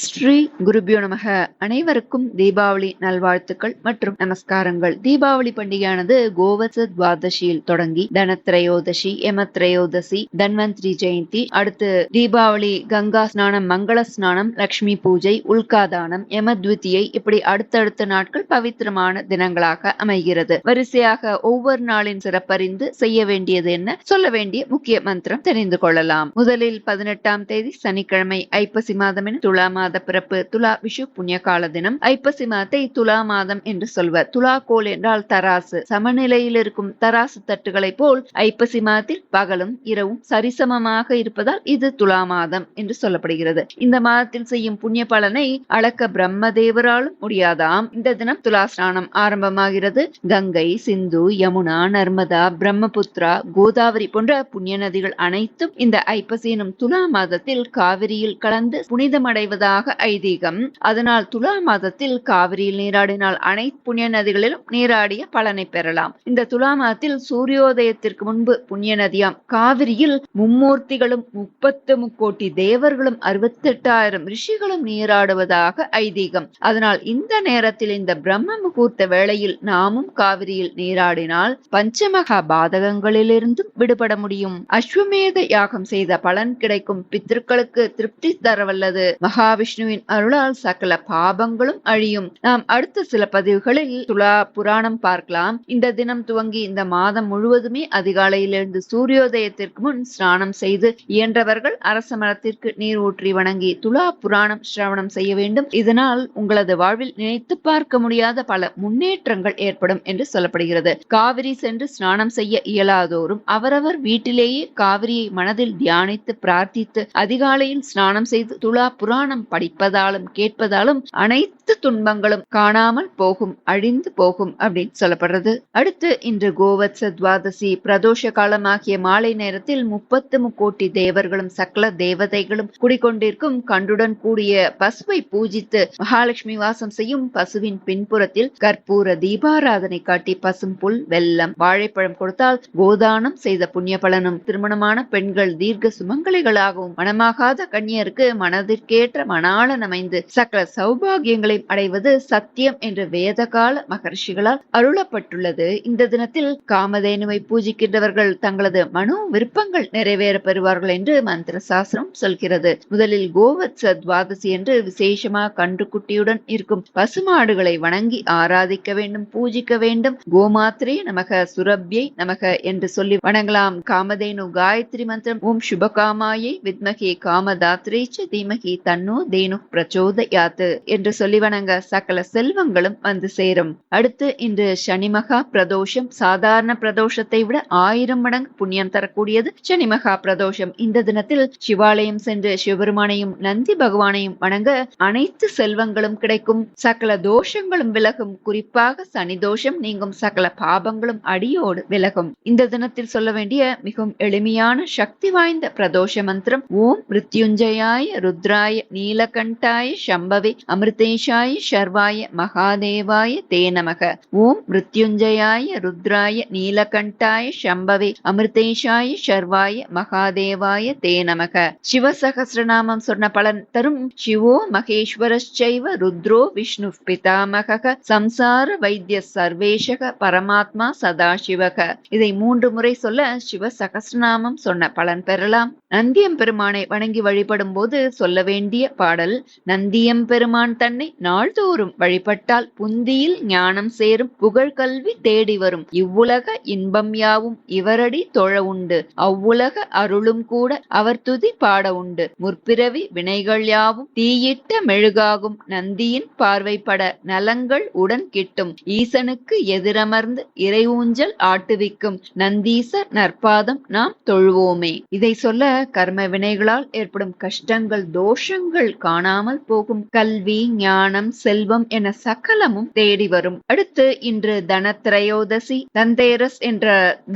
ஸ்ரீ குருபியோ நமக. அனைவருக்கும் தீபாவளி நல்வாழ்த்துக்கள் மற்றும் நமஸ்காரங்கள். தீபாவளி பண்டிகையானது கோவத்ச துவாதசியில் தொடங்கி தனத்ரயோதசி, யமத்ரயோதசி, தன்வந்திரி ஜெயந்தி, அடுத்து தீபாவளி, கங்கா ஸ்நானம், மங்கள ஸ்நானம், லட்சுமி பூஜை, உல்காதானம், யமத்விதியை, இப்படி அடுத்தடுத்த நாட்கள் பவித்திரமான தினங்களாக அமைகிறது. வரிசையாக ஒவ்வொரு நாளின் சிறப்பறிந்து செய்ய வேண்டியது என்ன, சொல்ல வேண்டிய முக்கிய மந்திரம் தெரிந்து கொள்ளலாம். முதலில் 18ஆம் தேதி சனிக்கிழமை, ஐப்பசி மாதம் என துலா மாத பிறப்பு, துலா விஷு புண்ணிய கால தினம். ஐப்பசி மாதத்தை துலா மாதம் என்று சொல்வர். துலா கோல் என்றால் தராசு. சமநிலையில் இருக்கும் தராசு தட்டுகளை போல் ஐப்பசி மாதத்தில் பகலும் இரவும் சரிசமமாக இருப்பதால் இது துலா மாதம் என்று சொல்லப்படுகிறது. இந்த மாதத்தில் செய்யும் புண்ணிய பலனை அளக்க பிரம்மதேவராலும் முடியாதாம். இந்த தினம் துலா ஸ்நானம் ஆரம்பமாகிறது. கங்கை, சிந்து, யமுனா, நர்மதா, பிரம்மபுத்திரா, கோதாவரி போன்ற புண்ணிய நதிகள் அனைத்தும் இந்த ஐப்பசி எனும் துலா மாதத்தில் காவிரியில் கலந்து புனிதமடைவதாக ஐதீகம். அதனால் துலா மாதத்தில் காவிரியில் நீராடினால் அனைத்து புண்ணிய நதிகளிலும் நீராடிய பலனை பெறலாம். இந்த துலா மாதத்தில் சூரியோதயத்திற்கு முன்பு புண்ணிய நதியாம் காவிரியில் மும்மூர்த்திகளும் 33 கோடி தேவர்களும் 68,000 ரிஷிகளும் நீராடுவதாக ஐதீகம். அதனால் இந்த நேரத்தில், இந்த பிரம்ம முகூர்த்த வேளையில் நாமும் காவிரியில் நீராடினால் பஞ்சமகா பாதகங்களிலிருந்தும் விடுபட முடியும். அஸ்வமேத யாகம் செய்த பலன் கிடைக்கும். பித்ருக்களுக்கு திருப்தி தரவல்லது. மகாவிஷ்ணுவின் அருளால் சகல பாபங்களும் அழியும். நாம் அடுத்த சில பதிவுகளில் துலா புராணம் பார்க்கலாம். இந்த தினம் துவங்கி இந்த மாதம் முழுவதுமே அதிகாலையிலிருந்து சூரியோதயத்திற்கு முன் ஸ்நானம் செய்து இயன்றவர்கள் அரச மரத்திற்கு நீர் ஊற்றி வணங்கி துலா புராணம் சிரவணம் செய்ய வேண்டும். இதனால் உங்களது வாழ்வில் நினைத்து பார்க்க முடியாத பல முன்னேற்றங்கள் ஏற்படும் என்று சொல்லப்படுகிறது. காவிரி சென்று ஸ்நானம் செய்ய இயலாதோரும் அவரவர் வீட்டிலேயே காவிரியை மனதில் தியானித்து பிரார்த்தித்து அதிகாலையில் ஸ்நானம் செய்து துலா புராணம் படிப்பதாலும் கேட்பதாலும் அனைத்து துன்பங்களும் காணாமல் போகும், அழிந்து போகும் அப்படின்னு சொல்லப்படுறது. அடுத்து இன்று கோவத்ச துவாதசி பிரதோஷ காலமாகிய மாலை நேரத்தில் 33 கோடி தேவர்களும் சகல தேவதைகளும் குடிக்கொண்டிருக்கும் கண்டுடன் கூடிய பசுவை பூஜித்து மகாலட்சுமி வாசம் செய்யும் பசுவின் பின்புறத்தில் கற்பூர தீபாராதனை காட்டி பசும் புல், வெல்லம், வாழைப்பழம் கொடுத்தால் கோதானம் செய்த புண்ணிய பலனும், திருமணமான பெண்கள் தீர்க்க சுமங்கலிகளாகவும் மனமாகாத கன்னியருக்கு மனதிற்கேற்ற மணாளன் அமைந்து சகல சௌபாகியங்களை அடைவது சத்தியம் என்று வேதகால மகர்ஷிகளால் அருளப்பட்டுள்ளது. இந்த தினத்தில் காமதேனுவை பூஜிக்கின்றவர்கள் தங்களது மனோ விருப்பங்கள் நிறைவேற பெறுவார்கள் என்று மந்திர சாஸ்திரம் சொல்கிறது. முதலில் கோவத்ச துவாதசி என்று விசேஷமாக கன்றுக்குட்டியுடன் இருக்கும் பசுமாடுகளை வணங்கி ஆராதிக்க வேண்டும், பூஜிக்க வேண்டும். கோமாத்ரே நமக, சுரப்யை நமக என்று சொல்லி வணங்கலாம். காமதேனு காயத்ரி மந்திரம் ஓம் சுபகாமாயை வித்மகே காமதாத்ரே ச தீமகி தன்னோ தேனு பிரச்சோதயாத் என்று சொல்லி வணங்க சகல செல்வங்களும் வந்து சேரும். அடுத்து இன்று சனிமகா பிரதோஷம். சாதாரண பிரதோஷத்தை விட 1000 மடங்கு புண்ணியம் தரக்கூடியது சனிமகா பிரதோஷம். இந்த தினத்தில் சிவாலயம் சென்று சிவபெருமானையும் நந்தி பகவானையும் வணங்க அனைத்து செல்வங்களும் கிடைக்கும், சகல தோஷங்களும் விலகும். குறிப்பாக சனி தோஷம் நீங்கும், சகல பாபங்களும் அடியோடு விலகும். இந்த தினத்தில் சொல்ல வேண்டிய மிகவும் எளிமையான சக்தி வாய்ந்த பிரதோஷ மந்திரம் ஓம் மிருத்யுஞ்சயாய ருத்ராய நீலகண்டாய சம்பவே அமிர்தேஷாய சர்வாய மகாதேவாய தே நமக. ஓம் மிருத்யுஞ்சயாய ருத்ராய நீலகண்டாய சம்பவே அமிர்தேஷாய சர்வாய மகாதேவாய தே நமக. சிவசகஸ்ரநாமம் சொன்ன பலன் தரும். சிவோ மகேஸ்வரச்சைவ ருத்ரோ விஷ்ணு பிதாமக சம்சார வைத்திய சர்வேஷக பரமாத்மா சதாசிவக. இதை 3 முறை சொல்ல சிவசகஸ்ரநாமம் சொன்ன பலன் பெறலாம். நந்தியம்பெருமானை வணங்கி வழிபடும் போது சொல்ல வேண்டிய பாடல்: நந்தியம்பெருமான் தன்னை நாள்தோறும் வழிபட்டால் புந்தியில் ஞானம் சேரும், புகழ் கல்வி தேடி வரும், இவ்வுலக இன்பம் யாவும் இவரடி தொழ உண்டு, அவ்வுலக அருளும் கூட அவர் துதி பாட உண்டு, முற்பிறவி வினைகள் யாவும் தீயிட்ட மெழுகாகும், நந்தியின் பார்வைப்பட நலங்கள் உடன் கிட்டும், ஈசனுக்கு எதிரமர்ந்து இறை ஊஞ்சல் ஆட்டுவிக்கும், நந்தீச நற்பாதம் நாம் தொழுவோமே. இதை சொல்ல கர்ம வினைகளால் ஏற்படும் கஷ்டங்கள், தோஷங்கள் காணாமல் போகும். கல்வி, ஞானம், செல்வம் என சகலமும் தேடி வரும். அடுத்து இன்று தனத்ரயோதசி. தந்தேரஸ் என்ற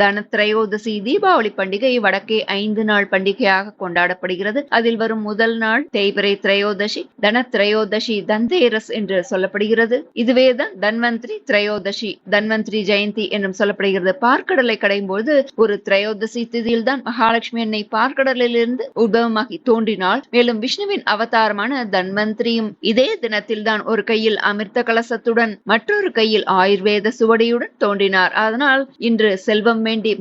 தனத்ரயோதசி தீபாவளி பண்டிகை வடக்கே 5 நாள் பண்டிகையாக கொண்டாடப்படுகிறது. அதில் வரும் முதல் நாள் தேய்பிறை திரையோதசி. தனத்ரயோதசி தந்தேரஸ் என்று சொல்லப்படுகிறது. இதுவேதான் தன்வந்திரி திரையோதசி, தன்வந்திரி ஜெயந்தி என்றும் சொல்லப்படுகிறது. பார்க்கடலை கடையும் போது ஒரு திரையோதசி திதியில் தான் மகாலட்சுமி என்னை பார்க்கடலிலிருந்து உத்பவமாகி தோன்றினாள். மேலும் விஷ்ணுவின் அவதார அவதாரமான தன்வந்திரியும் இதே தினத்தில்தான் ஒரு கையில் அமிர்த கலசத்துடன் மற்றொரு கையில் ஆயுர்வேத சுவடியுடன் தோன்றினார். அதனால் இன்று செல்வம் வேண்டி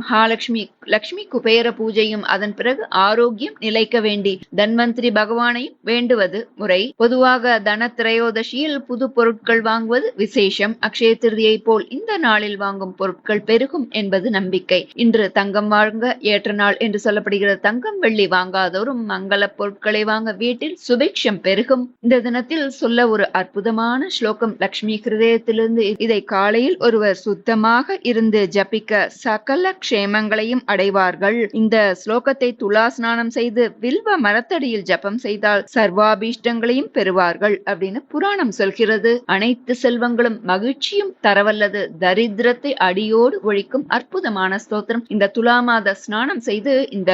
லட்சுமி குபேர பூஜையும் அதன் பிறகு ஆரோக்கியம் நிலைக்க வேண்டி தன்வந்திரி பகவானையும் வேண்டுவது முறை. பொதுவாக தனத்திரயோதசியில் புது பொருட்கள் வாங்குவது விசேஷம். அக்ஷய திருதியை போல் இந்த நாளில் வாங்கும் பொருட்கள் பெருகும் என்பது நம்பிக்கை. இன்று தங்கம் வாங்க ஏற்ற நாள் என்று சொல்லப்படுகிறது. தங்கம் வெள்ளி வாங்காதோரும் மங்கள பொருட்களை வாங்க வீட்டில் சுபிக்ஷம் பெருகும். இந்த தினத்தில் சொல்ல ஒரு அற்புதமான ஸ்லோகம் லட்சுமி ஹிருதயத்திலிருந்து. இதை காலையில் ஒருவர் சுத்தமாக இருந்து ஜபிக்க சகல க்ஷேமங்களையும் அடைவார்கள். இந்த ஸ்லோகத்தை துலா ஸ்நானம் செய்து வில்வ மரத்தடியில் ஜபம் செய்தால் சர்வாபீஷ்டங்களையும் பெறுவார்கள் அப்படின்னு புராணம் சொல்கிறது. அனைத்து செல்வங்களும் மகிழ்ச்சியும் தரவல்லது. தரித்திரத்தை அடியோடு ஒழிக்கும் அற்புதமான ஸ்தோத்திரம். இந்த துலா மாத ஸ்நானம் செய்து இந்த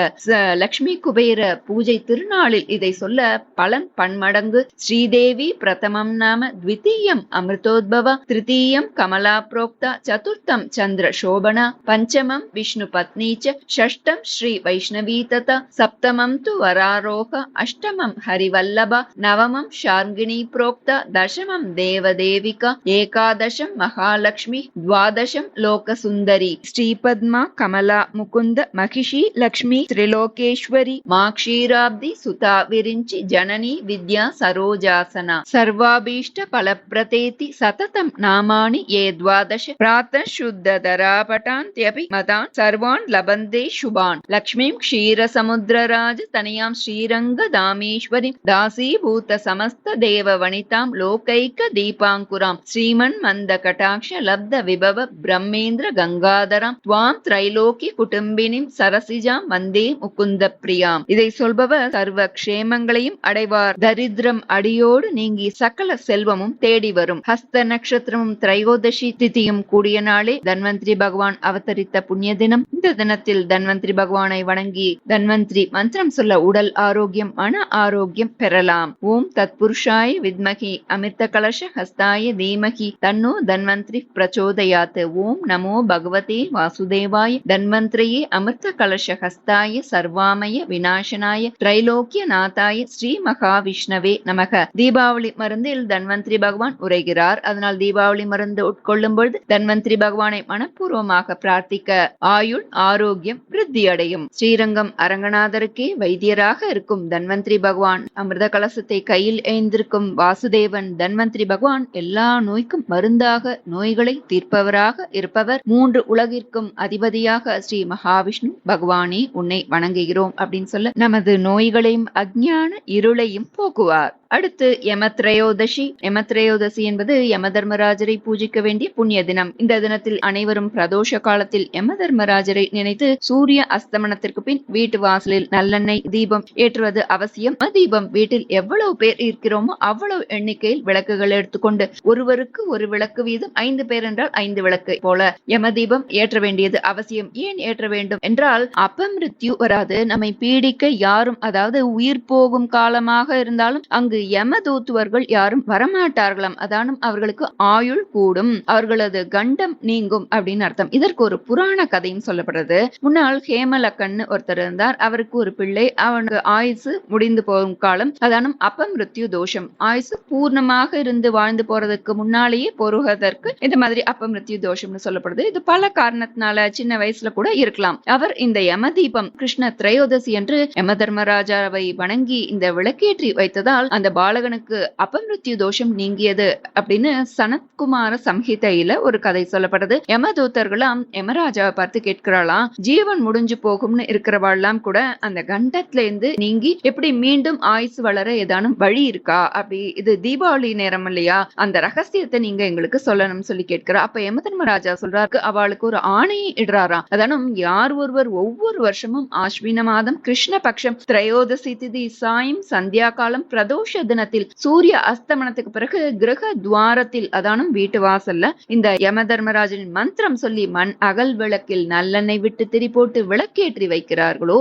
லட்சுமி குபேர பூஜை திருநாளில் இதை சொல்ல பலன் பன்மடங்கு. ஸ்ரீதேவி பிரதமம் நாம த்விதீயம் அமிர்தோத்பவ திருத்தீயம் கமலா புரோக்தா சதுர்த்தம் சந்திர சோபனா பஞ்சமம் விஷ்ணு பத்னி ச ஷஷ்டம் ஸ்ரீ வைஷ்ணவி ததா சப்தமம் து வராரோக அஷ்டமம் ஹரிவல்லபா நவமம் ஷார்ங்கிணி புரோக்தா தசமம் தேவதேவிகா ஏகாதசம் மகாலட்சுமி துவாதசம் லோகசுந்தரி ஸ்ரீபத்மா கமலா முகுந்த மகிஷி லக்ஷ்மி திரிலோகேஸ்வரி மாக்ஷீராப்தி சுதா விரிஞ்சி ஜனனி வித்யா சரோஜாசனா சர்வாபீஷ்ட பலப்ரதேதி சததம் நாமானி ஏ द्वादश प्रातः शुद्धधरापटान्त्यपि मतान् सर्वान् लभन्ते शुभान् लक्ष्मीं क्षीरसमुद्रराज तनयां श्रीरङ्गदामेश्वरीं दासीभूत समस्त देववनितां लोकैक दीपाङ्कुरां श्रीमन्मन्दकटाक्ष लब्ध विभव ब्रह्मेन्द्र गङ्गाधरां त्वां त्रैलोक्य कुटुम्बिनीं सरसिजां वन्दे मुकुन्द प्रियाम्. இதை சொல்பவர் சர்வ க்ஷேமங்களையும் அடைவார். தரித்திரம் அடியோடு நீங்கி சகல செல்வமும் தேடி வரும். ஹஸ்த நட்சத்திரமும் திரையோதசி திதியும் கூடிய நாளே தன்வந்திரி பகவான் அவதரித்த புண்ணிய தினம். இந்த தினத்தில் தன்வந்திரி பகவானை வணங்கி தன்வந்திரி மந்திரம் சொல்ல உடல் ஆரோக்கியம் மன ஆரோக்கியம் பெறலாம். ஓம் தத்புருஷாய வித்மகி அமிர்த கலச ஹஸ்தாய தீமகி தன்னோ தன்வந்திரி பிரச்சோதயாத். ஓம் நமோ பகவதே வாசுதேவாய தன்வந்திரியே அமிர்த கலச ஹஸ்தாய சர்வாமய விநாசனாய திரைலோக்கிய நாதாய ஸ்ரீ மகாவிஷ்ணவே நமக. தீபாவளி மருந்தில் தன்வந்திரி பகவான் உரைகிறார். அதனால் தீபாவளி மருந்து உட்கொள்ளும் பொழுது தன்வந்திரி பகவானை மனப்பூர்வமாக பிரார்த்திக்க ஆயுள் ஆரோக்கியம் விருத்தி அடையும். ஸ்ரீரங்கம் அரங்கநாதருக்கே வைத்தியராக இருக்கும் தன்வந்திரி பகவான், அமிர்த கலசத்தை கையில் ஏந்திருக்கும் வாசுதேவன் தன்வந்திரி பகவான் எல்லா நோய்க்கும் மருந்தாக நோய்களை தீர்ப்பவராக இருப்பவர். மூன்று உலகிற்கும் அதிபதியாக ஸ்ரீ மகாவிஷ்ணு பகவானே உன்னை வணங்குகிறோம் அப்படின்னு சொல்ல நமது நோய்களையும் அஞ்ஞான இருளையும் போக்குவார். அடுத்து யமத்ரயோதசி. யமத்ரயோதசி என்பது யம தர்மராஜரை பூஜிக்க வேண்டிய புண்ணிய தினம். இந்த தினத்தில் அனைவரும் பிரதோஷ காலத்தில் யம தர்மராஜரை நினைத்து சூரிய அஸ்தமனத்திற்கு பின் வீட்டு வாசலில் நல்லெண்ணெய் தீபம் ஏற்றுவது அவசியம். தீபம் வீட்டில் எவ்வளவு பேர் இருக்கிறோமோ அவ்வளவு எண்ணிக்கையில் விளக்குகள் எடுத்துக்கொண்டு ஒருவருக்கு ஒரு விளக்கு வீதம் 5 பேர் என்றால் 5 விளக்கு போல யம தீபம் ஏற்ற வேண்டியது அவசியம். ஏன் ஏற்ற வேண்டும் என்றால் அபமிருத்யு வராது. நம்மை பீடிக்க யாரும், அதாவது உயிர் போகும் காலமாக இருந்தாலும் அங்கு யமதூத்துவர்கள் யாரும் வரமாட்டார்களாம். அதானும் அவர்களுக்கு ஆயுள் கூடும், அவர்களது கண்டம் நீங்கும் அப்படின்னு அர்த்தம். இதற்கு ஒரு புராண கதையும் சொல்லப்படுறது. முன்னால் ஹேமலக்கன் ஒருத்தர் இருந்தார். அவருக்கு ஒரு பிள்ளை. அவனுக்கு ஆயுசு முடிந்து போகும் காலம், அதானும் அபமிருத்யு தோஷம். ஆயுசு பூர்ணமாக இருந்து வாழ்ந்து போறதுக்கு முன்னாலேயே பொருவதற்கு இந்த மாதிரி அபமிருத்யு தோஷம்னு சொல்லப்படுது. இது பல காரணத்தினால சின்ன வயசுல கூட இருக்கலாம். அவர் இந்த யம தீபம் கிருஷ்ண திரையோதசி என்று யம தர்மராஜாவை வணங்கி இந்த விளக்கேற்றி வைத்ததால் அந்த பாலகனுக்கு அபமிருத்யு தோஷம் நீங்கியது அப்படின்னு சனத்குமார சம்ஹிதையில ஒரு கதை சொல்லப்படுது. யமதூதர்களாம் யமராஜாவை பார்த்து கேட்கிறாளாம், ஜீவன் முடிஞ்சு போகும்னு இருக்கிறவாள்லாம் கூட அந்த கண்டத்துல இருந்து நீங்கி எப்படி மீண்டும் ஆயுசு வளர ஏதானும் வழி இருக்கா? அப்படி இது தீபாவளி நேரம் இல்லையா, அந்த ரகசியத்தை நீங்க எங்களுக்கு சொல்லணும்னு சொல்லி கேட்கிறா. அப்ப யமதர்மராஜா சொல்றாரு, அவளுக்கு ஒரு ஆணையை இடுறாராம். அதானும் யார் ஒருவர் ஒவ்வொரு வருஷமும் ஆஸ்வின மாதம் கிருஷ்ண பட்சம் திரையோதசி திதி சாயம் சந்தியா காலம் பிரதோஷ தினத்தில் சூரிய அஸ்தமனத்துக்கு பிறகு கிரக துவாரத்தில், அதானும் வீட்டு வாசல்ல இந்த யம தர்மராஜனின் மந்திரம் சொல்லி மண் அகல் விளக்கில் நல்லெண்ணெய் விட்டு திரி போட்டு விளக்கேற்றி வைக்கிறார்களோ,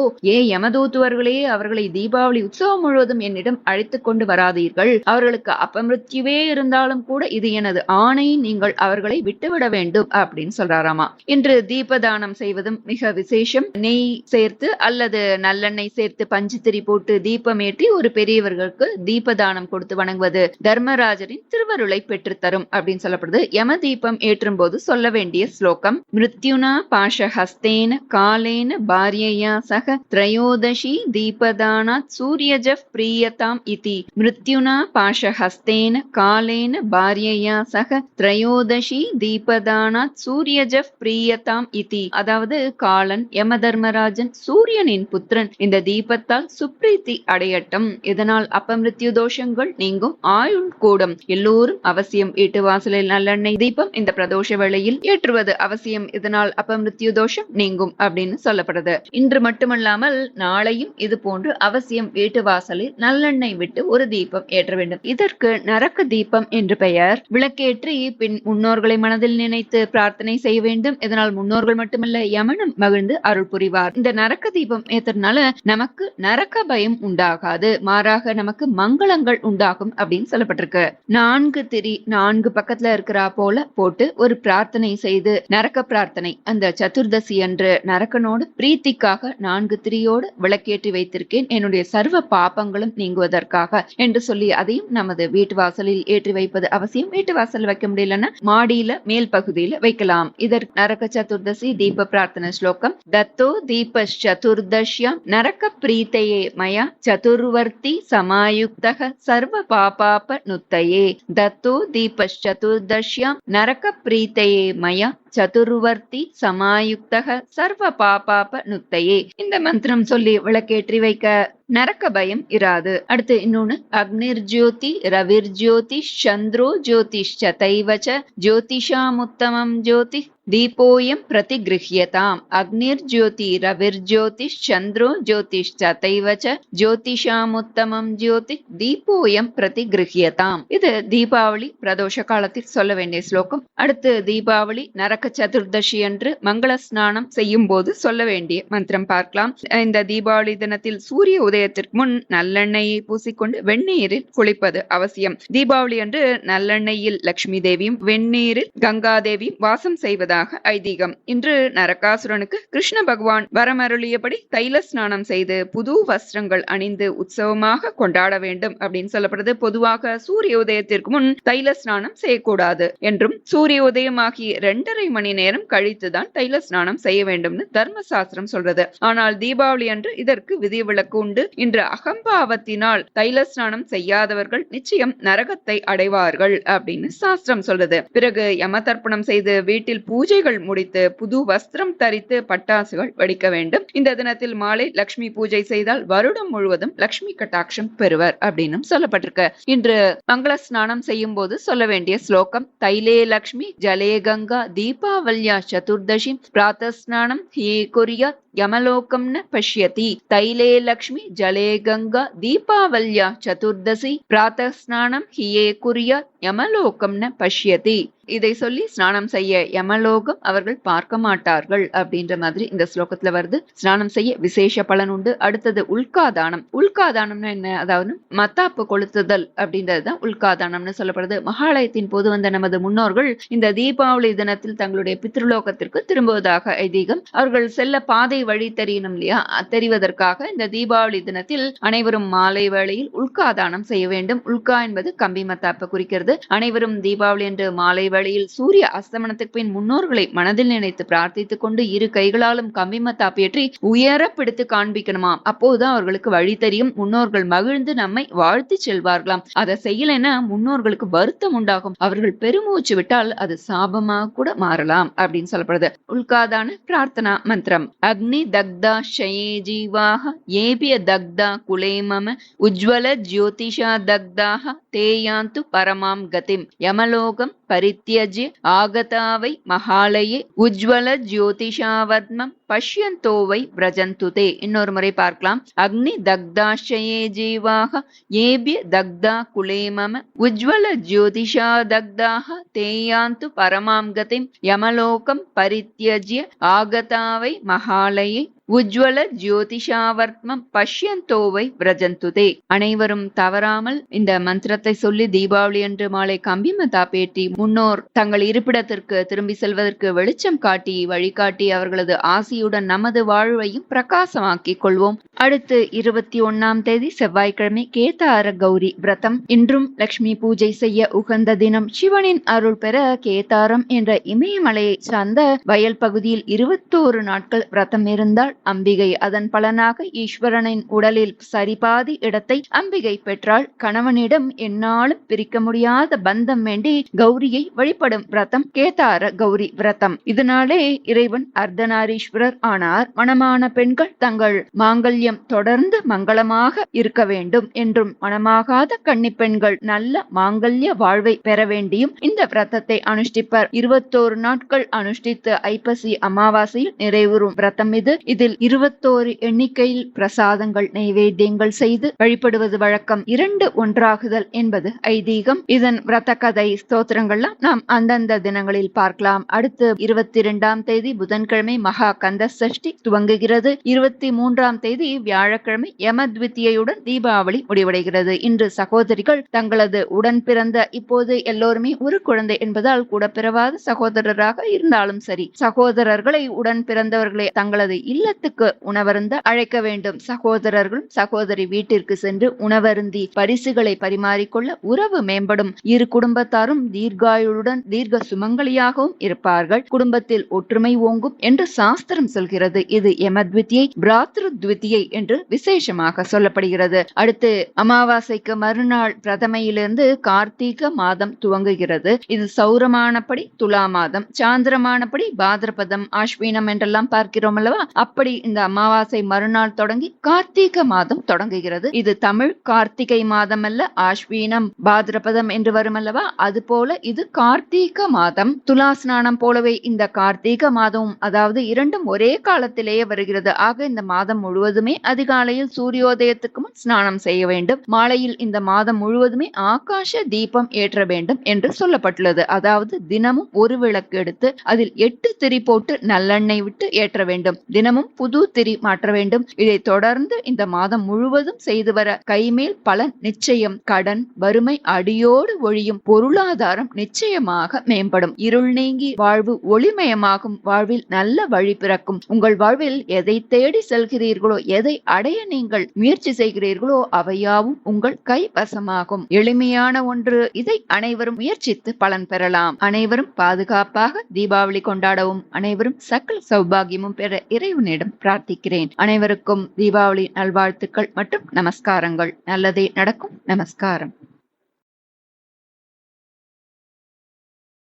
யமதூத்துவர்களே அவர்களை தீபாவளி உற்சவம் முழுவதும் என்னிடம் அழைத்துக் கொண்டு வராதீர்கள். அவர்களுக்கு அபமிருத்யுவே இருந்தாலும் கூட இது எனது ஆணை, நீங்கள் அவர்களை விட்டுவிட வேண்டும் அப்படின்னு சொல்றாராமா. இன்று தீபதானம் செய்வதும் மிக விசேஷம். நெய் சேர்த்து அல்லது நல்லெண்ணெய் சேர்த்து பஞ்சு திரி போட்டு தீபமேற்றி ஒரு பெரியவர் வேண்டியவர்களுக்கு தீபதானம் கொடுத்து வணங்குவது தர்மராஜரின் திருவருளை பெற்றுத்தரும் அப்படின்னு சொல்லப்படுது. யம தீபம் ஏற்றும் போது சொல்ல வேண்டிய ஸ்லோகம்: மிருத்யுனா பாஷஹஸ்தேன காலேன பாரியயா சக த்ரயோதசி தீபதானாத் சூரியஜப் பிரியதாம் இதி. மிருத்யுனா பாஷஹஸ்தேன காலேன பாரியயா சக த்ரயோதசி தீபதானாத் சூரியஜப் பிரியதாம் இதி. அதாவது காலன் யம தர்மராஜன் சூரியனின் புத்திரன் இந்த தீபத்தால் சுப்ரீத்தி அடையட்டும், இதனால் அபமிருத்யு தோஷங்கள் நீங்கும், ஆயுள் கூடும். எல்லோரும் அவசியம் வீட்டு வாசலில் நல்லெண்ணெய் தீபம் இந்த பிரதோஷ வேளையில் ஏற்றுவது அவசியம், இதனால் அபமிருத்யு தோஷம் நீங்கும் அப்படின்னு சொல்லப்படுது. இன்று மட்டுமல்லாமல் நாளையும் இது போன்று அவசியம் வீட்டு வாசலில் நல்லெண்ணெய் விட்டு ஒரு தீபம் ஏற்ற வேண்டும். இதற்கு நரக்க தீபம் என்று பெயர். விளக்கேற்றி பின் முன்னோர்களை மனதில் நினைத்து பிரார்த்தனை செய்ய வேண்டும். இதனால் முன்னோர்கள் மட்டுமல்ல யமனும் மகிழ்ந்து அருள் புரிவார். இந்த நரக்க தீபம் ஏற்றனால நமக்கு நரக்க பயம் உண்டாகாது, மாறாக நமக்கு மங்களங்கள் உண்டாகும் அப்படின்னு சொல்லப்பட்டிருக்கு. 4 திரி 4 பக்கத்துல இருக்கிறா போல போட்டு ஒரு பிரார்த்தனை செய்து, நரக்க பிரார்த்தனை, அந்த சதுர்தசி அன்று நரக்கனோடு பிரீத்திக்காக 4 திரியோடு விளக்கேற்றி வைத்திருக்கேன், என்னுடைய சர்வ பாபங்களும் நீங்குவதற்காக என்று சொல்லி அதையும் நமது வீட்டு வாசலில் ஏற்றி வைப்பது அவசியம். வீட்டு வாசல் வைக்க முடியலன்னா மாடியில மேல் பகுதியில வைக்கலாம். இதற்கு நரக்க சதுர்தசி தீப பிரார்த்தனை ஸ்லோகம்: தத்தோ தீபச்சதுர்தஷ்யாம் நரக பிரீத்தயே மயா சதுர்வர்த்தி சமாயுக்தக சர்வ பாபாப நுத்தயே. தத்தோ தீபச்சதுர்தஷ்யாம் நரக பிரீத்தயே மயா சதுர்வர்த்தி சமாயுக்தக சர்வ பாபாப நுத்தயே. இந்த மந்திரம் சொல்லி விளக்கேற்றி வைக்க நரக்க பயம் இராது. அடுத்து இன்னொன்னு: அக்னிர் ஜோதி ரவிர் ஜோதி சந்திரோ ஜோதிஷ் சதைவச ஜோதிஷாமுத்தமம் ஜோதி தீபோயம் பிரதிகிருஹ்யதாம். அக்னிர் ஜோதி ரவிர் ஜோதிஷ் சந்திரோ ஜோதிஷ் சதைவச ஜோதிஷாமுத்தமம் ஜோதி தீபோயம் பிரதிகிருஹ்யதாம். இது தீபாவளி பிரதோஷ காலத்தில் சொல்ல வேண்டிய ஸ்லோகம். அடுத்து தீபாவளி நரக்க சதுர்தசி அன்று மங்கள ஸ்நானம் செய்யும் போது சொல்ல வேண்டிய மந்திரம் பார்க்கலாம். இந்த தீபாவளி தினத்தில் சூரிய உதயத்திற்கு முன் நல்லெண்ணெயை பூசிக்கொண்டு வெந்நீரில் குளிப்பது அவசியம். தீபாவளி அன்று நல்லெண்ணெயில் லட்சுமி தேவியும் வெந்நீரில் கங்கா தேவியும் வாசம் செய்வதாக ஐதீகம். இன்று நரகாசுரனுக்கு கிருஷ்ண பகவான் வரமருளியபடி தைல ஸ்நானம் செய்து புது வஸ்திரங்கள் அணிந்து உற்சவமாக கொண்டாட வேண்டும் அப்படின்னு சொல்லப்படுது. பொதுவாக சூரிய உதயத்திற்கு முன் தைல ஸ்நானம் செய்யக்கூடாது என்றும், சூரிய உதயமாகி 2.5 மணி நேரம் கழித்துதான் தைல ஸ்நானம் செய்ய வேண்டும்னு தர்மசாஸ்திரம் சொல்றது. ஆனால் தீபாவளி அன்று இதற்கு விதிவிலக்கு உண்டு. இன்று அகம்பாவத்தினால் தைல ஸ்நானம் செய்யாதவர்கள் நிச்சயம் நரகத்தை அடைவார்கள் அப்படின்னு சாஸ்திரம் சொல்றது. பிறகு யம தர்ப்பணம் செய்து வீட்டில் பூஜைகள் முடித்து புது வஸ்திரம் தரித்து பட்டாசுகள் வெடிக்க வேண்டும். இந்த தினத்தில் மாலை லட்சுமி பூஜை செய்தால் வருடம் முழுவதும் லட்சுமி கட்டாட்சம் பெறுவர் அப்படின்னு சொல்லப்பட்டிருக்கு. இன்று மங்கள ஸ்நானம் செய்யும் போது சொல்ல வேண்டிய ஸ்லோகம்: தைலே லக்ஷ்மி ஜலே கங்கா தீபாவல்யா சதுர்தசி பிராத்தஸ்நானம் ஹே குர்யாத் யமலோகம் ந பஷ்யதி. தைலே லக்ஷ்மி ஜலே கங்கா தீபாவல்யா சதுர்தசி பிராத்தஸ்நானம் ஹியே குர்யாத் யமலோகம் ந பஷ்யதி. இதை சொல்லி ஸ்நானம் செய்ய யமலோகம் அவர்கள் பார்க்க மாட்டார்கள் அப்படின்ற மாதிரி இந்த ஸ்லோகத்துல வருது. ஸ்நானம் செய்ய விசேஷ பலன் உண்டு. அடுத்தது உல்காதானம். உல்காதானம்னா என்ன? அதாவது மத்தாப்பு கொளுத்துதல் அப்படின்றதுதான் உல்காதானம்னு சொல்லப்படுது. மகாலயத்தின் போது வந்த நமது முன்னோர்கள் இந்த தீபாவளி தினத்தில் தங்களுடைய பித்ருலோகத்திற்கு திரும்புவதாக ஐதீகம். அவர்கள் செல்ல பாதை வழி தெரியணும் இல்லையா, தெரிவதற்காக இந்த தீபாவளி தினத்தில் அனைவரும் மாலை வேளையில் உல்காதானம் செய்ய வேண்டும். உல்கா என்பது கம்பி மத்தாப்பை குறிக்கிறது. அனைவரும் தீபாவளி என்று மாலை வேளையில் சூரிய அஸ்தமனத்துக்கு பின் முன்னோர்களை மனதில் நினைத்து பிரார்த்தித்துக் கொண்டு 2 கைகளாலும் கம்பி மத்தாப்பு ஏற்றி உயர பிடித்து காண்பிக்கணுமாம். அப்போதுதான் அவர்களுக்கு வழி தெரியும். முன்னோர்கள் மகிழ்ந்து நம்மை வாழ்த்து செல்வார்களாம். அதை செய்யலைன்னா முன்னோர்களுக்கு வருத்தம் உண்டாகும். அவர்கள் பெருமூச்சு விட்டால் அது சாபமாக கூட மாறலாம் அப்படின்னு சொல்லப்படுது. உல்காதான பிரார்த்தனா மந்திரம்: அக்னி தக்தா ஷயே ஜீவாஹ ஏபிய தக்தா குலே மம உஜ்வல ஜோதிஷா தக்தாக தேயாந்து பரமாம் கதிம் யமலோகம் பரித்யஜ்ய ஆகதாவை மகாலயே உஜ்வல ஜோதிஷாவத்மம் பஷ்யந்தோவை விரஜந்துதே. இன்னொரு முறை பார்க்கலாம். அக்னி தக்தாஷயே ஜீவாக ஏபிய தக்தா குலே மம உஜ்வல ஜோதிஷா தக்தாக தேயாந்து பரமாம் கதிம் யமலோகம் பரித்யஜ்ய ஆகதாவை மகாலயே உஜ்வல ஜோதிஷாவர்த்மம் பஷ்யந்தோவை விரஜந்துதே. அனைவரும் தவறாமல் இந்த மந்திரத்தை சொல்லி தீபாவளி அன்று மாலை கம்பி மத்தாப்பேற்றி முன்னோர் தங்கள் இருப்பிடத்திற்கு திரும்பி செல்வதற்கு வெளிச்சம் காட்டி வழிகாட்டி அவர்களது ஆசியுடன் நமது வாழ்வையும் பிரகாசமாக்கிக் கொள்வோம். அடுத்து 21ஆம் தேதி செவ்வாய்க்கிழமை கேதார கௌரி விரதம். இன்றும் லட்சுமி பூஜை செய்ய உகந்த தினம். சிவனின் அருள் பெற கேதாரம் என்ற இமயமலையை சார்ந்த வயல் பகுதியில் 21 நாட்கள் விரதம் இருந்தால் அம்பிகை அதன் பலனாக ஈஸ்வரனின் உடலில் சரிபாதி இடத்தை அம்பிகை பெற்றாள். கணவனிடம் எந்நாளும் பிரிக்க முடியாத பந்தம் வேண்டி கௌரியை வழிபடும் விரதம் கேதார கௌரி விரதம். இதனாலே இறைவன் அர்த்தநாரீஸ்வரர் ஆனார். மணமான பெண்கள் தங்கள் மாங்கல்யம் தொடர்ந்து மங்களமாக இருக்க வேண்டும் என்றும் மணமாகாத கன்னி பெண்கள் நல்ல மாங்கல்ய வாழ்வை பெற வேண்டியும் இந்த விரதத்தை அனுஷ்டிப்பர். 21 நாட்கள் அனுஷ்டித்து ஐப்பசி அமாவாசையில் நிறைவுறும் விரதம் இது. இதில் 21 எண்ணிக்கையில் பிரசாதங்கள் நைவேத்தியங்கள் செய்து வழிபடுவது வழக்கம். 2 ஒன்றாகுதல் என்பது ஐதீகம். இதன் விரத கதை ஸ்தோத்திரங்கள்லாம் நாம் அந்தந்த தினங்களில் பார்க்கலாம். அடுத்து 22ஆம் தேதி புதன்கிழமை மகா கந்த சஷ்டி துவங்குகிறது. 23ஆம் தேதி வியாழக்கிழமை யமத்விதியையுடன் தீபாவளி முடிவடைகிறது. இன்று சகோதரிகள் தங்களது உடன் பிறந்த, இப்போது எல்லோருமே ஒரு குழந்தை என்பதால் கூட பிறவாத சகோதரராக இருந்தாலும் சரி, சகோதரர்களை உடன் பிறந்தவர்களை தங்களது இல்லத்துக்கு உணவருந்த அழைக்க வேண்டும். சகோதரர்களும் சகோதரி வீட்டிற்கு சென்று உணவருந்தி பரிசுகளை பரிமாறிக்கொள்ள உறவு மேம்படும். இரு குடும்பத்தாரும் தீர்காயுடன் தீர்க்க சுமங்கலியாகவும் இருப்பார்கள். குடும்பத்தில் ஒற்றுமை ஓங்கும் என்று சாஸ்திரம் சொல்கிறது. இது யமத்விதியை பிராத்ருத்விதியை என்று விசேஷமாக சொல்லப்படுகிறது. அடுத்து அமாவாசைக்கு மறுநாள் பிரதமையிலிருந்து கார்த்திக மாதம் துவங்குகிறது. இது சௌரமானபடி துலா மாதம், சாந்திரமானபடி பாத்ரபதம், ஆஸ்வினம் என்றெல்லாம் பார்க்கிறோம் அல்லவா? அப்படி இந்த அமாவாசை மறுநாள் தொடங்கி கார்த்திக மாதம் தொடங்குகிறது. இது தமிழ் கார்த்திகை மாதம் அல்ல, ஆஸ்வினம் பாத்ரபதம் என்று வரும் அல்லவா? அது போல இது கார்த்திக மாதம். துலா ஸ்நானம் போலவே இந்த கார்த்திக மாதமும், அதாவது இரண்டும் ஒரே காலத்திலேயே வருகிறது. ஆக இந்த மாதம் முழுவதுமே அதிகாலையில் சூரியோதயத்துக்கு முன் ஸ்நானம் செய்ய வேண்டும். மாலையில் இந்த மாதம் முழுவதுமே ஆகாச தீபம் ஏற்ற வேண்டும் என்று சொல்லப்பட்டுள்ளது. அதாவது தினமும் ஒரு விளக்கு எடுத்து அதில் 8 திரி போட்டு நல்லெண்ணெய் விட்டு ஏற்ற வேண்டும். தினமும் புது திரி மாற்ற வேண்டும். இதை தொடர்ந்து இந்த மாதம் முழுவதும் செய்து வர கைமேல் பலன் நிச்சயம். கடன் வறுமை அடியோடு ஒழியும். பொருளாதாரம் நிச்சயமாக மேம்படும். இருள் நீங்கி வாழ்வு ஒளிமயமாகும். வாழ்வில் நல்ல வழி பிறக்கும். உங்கள் வாழ்வில் எதை தேடி செல்கிறீர்களோ, எதை அடைய நீங்கள் முயற்சி செய்கிறீர்களோ அவையாவும் உங்கள் கைவசமாகும். எளிமையான ஒன்று. இதை அனைவரும் முயற்சித்து பலன் பெறலாம். அனைவரும் பாதுகாப்பாக தீபாவளி கொண்டாடவும், அனைவரும் சகல சௌபாகியமும் பெற இறைவனிடம் பிரார்த்திக்கிறேன். அனைவருக்கும் தீபாவளி நல்வாழ்த்துக்கள் மற்றும் நமஸ்காரங்கள். நல்லதே நடக்கும். நமஸ்காரம்.